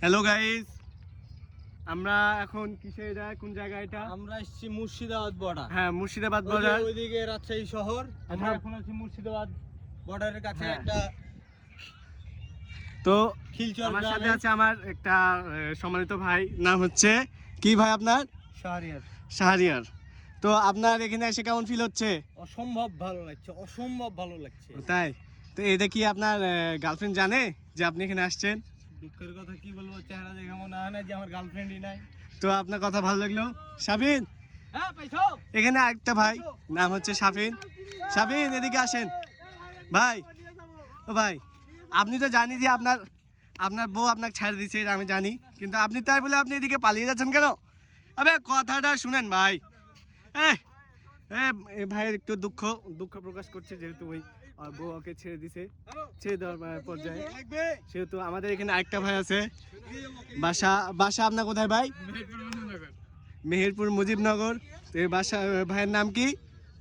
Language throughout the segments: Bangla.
হ্যালো গাইস, আমরা এখন কিসে যায়, কোন জায়গা এটা? আমরা আসছি মুর্শিদাবাদ বর্ডার। হ্যাঁ, মুর্শিদাবাদ বর্ডার। ওইদিকে রাজশাহী শহর, আমরা এখন আছি মুর্শিদাবাদ বর্ডারের কাছে। একটা তো খিলচর আমার সাথে গ্রামে। আছে আমার একটা সম্মানিত ভাই, নাম হচ্ছে কি ভাই আপনার? শাহরিয়ার। শাহরিয়ার। তো আপনার এখানে এসে কেমন ফিল হচ্ছে? অসম্ভব ভালো লাগছে, অসম্ভব ভালো লাগছে। তাই? তো এটা কি আপনার গার্লফ্রেন্ড জানে যে আপনি এখানে আসছেন? দুঃখের কথা কি বলবো, চেহারা দেখে মনে হয় না যে আমার গার্লফ্রেন্ডই নাই। তো আপনার কথা ভালো লাগলো। শাবিন, হ্যাঁ পাইছো? এখানে একটা ভাই, নাম হচ্ছে শাফিন। শাফিন, এদিকে আসেন ভাই। ও ভাই, আপনি তো জানি যে আপনার বউ আপনাকে ছেড়ে দিচ্ছে, এটা আমি জানি, কিন্তু আপনি তাই বলে আপনি এদিকে পালিয়ে যাচ্ছেন কেন? আবে কথাটা শুনেন ভাই। এই ভাইয়ের একটু দুঃখ প্রকাশ করছে, যেহেতু ওই বউ ওকে ছেড়ে দিছে, ছেড়ে দেওয়ার পর্যায়ে। সেহেতু আমাদের এখানে আরেকটা ভাই আছে। বাসা আপনার কোথায় ভাই? মেহেরপুর মুজিবনগর। তো এই ভাইয়ের নাম কি?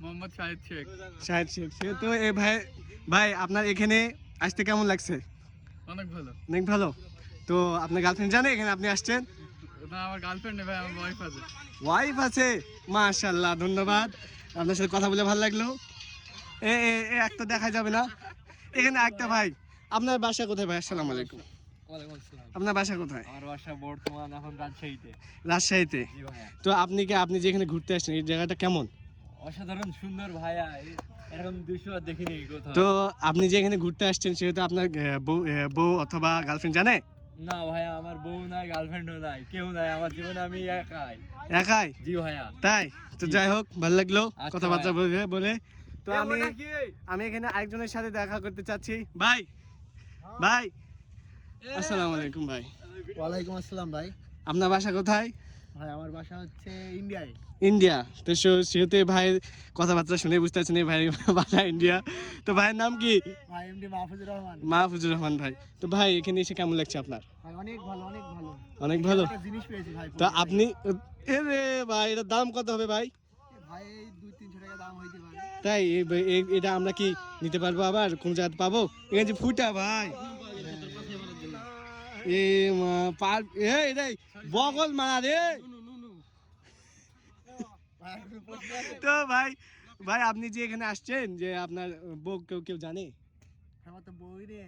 মোহাম্মদ শাহিদ শেখ। শাহিদ শেখ। সেহেতু এই ভাই আপনার এখানে আসতে কেমন লাগছে? অনেক ভালো। অনেক ভালো। তো আপনার গার্লফ্রেন্ড জানে এখানে আপনি আসছেন? না, আমার গার্লফ্রেন্ড নেই ভাই, আমার ওয়াইফ আছে। ওয়াইফ আছে? মাশাআল্লাহ, ধন্যবাদ। আপনার সাথে কথা বলে ভালো লাগলো। একটা দেখা যাবে না। এখানে একটা ভাই, আপনার বাসা কোথায় ভাই? আসসালামু আলাইকুম। ওয়ালাইকুম আসসালাম। আপনার বাসা কোথায়? আমার বাসা বর্তমান এখন রাজশাহীতে। রাজশাহীতে। জি ভাইয়া। তো আপনি যেখানে ঘুরতে আসছেন, এই জায়গাটা কেমন? অসাধারণ সুন্দর ভাইয়া, এরকম দৃশ্য আর দেখিনি কোথাও। তো আপনি যে এখানে ঘুরতে আসছেন, সেহেতু আপনার বউ অথবা গার্লফ্রেন্ড জানে? না ভাইয়া, আমার বউ নাই, গার্লফ্রেন্ডও নাই, কেউ নাই আমার জীবনে, আমি একাই। একাই? জি ভাইয়া। তাই? তো যাই হোক, ভালো লাগলো আচ্ছা কথাবার্তা বলে। তো এ, আমি ওটা কি? আমি এখানে আরেকজনের সাথে দেখা করতে চাচ্ছি। ভাই, আসসালামু আলাইকুম ভাই। ওয়ালাইকুম আসসালাম ভাই। আপনার বাসা কোথায়? ভাই আমার বাসা হচ্ছে ইন্ডিয়ায়। ইন্ডিয়া। তো সেহেতু ভাইয়ের কথাবার্তা শুনে বুঝতে পারছেন এই ভাইয়ের বাসা ইন্ডিয়া। তো ভাইয়ের নাম কি? ভাই এমডি মাহফুজুর রহমান। মাহফুজুর রহমান ভাই। তো ভাই এখানে এসে কেমন লাগছে আপনার? ভাই অনেক ভালো, অনেক ভালো। অনেক ভালো। একটা জিনিস পেয়েছি ভাই। তো আপনি রে ভাই, এটার দাম কত হবে ভাই? ভাই 200-300 টাকা দাম হইতে পারে। তাই? এটা আমরা কি নিতে পারবো? আবার কোন জায়গাতে পাবো? এখানে যে ফুটা ভাই, এটাই বগল মারা রে। তো ভাই আপনি যে এখানে আসছেন, যে আপনার বউ কেউ জানে? আমার তো বই রে।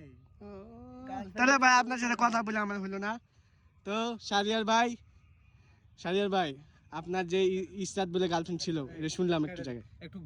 তাহলে ভাই আপনার সাথে কথা বলে আমার হলো না। তো শাহরিয়ার ভাই, আপনার যে ইসরাত বলে গার্লফ্রেন্ড ছিল, এটা শুনলাম একটু জায়গায়। একটু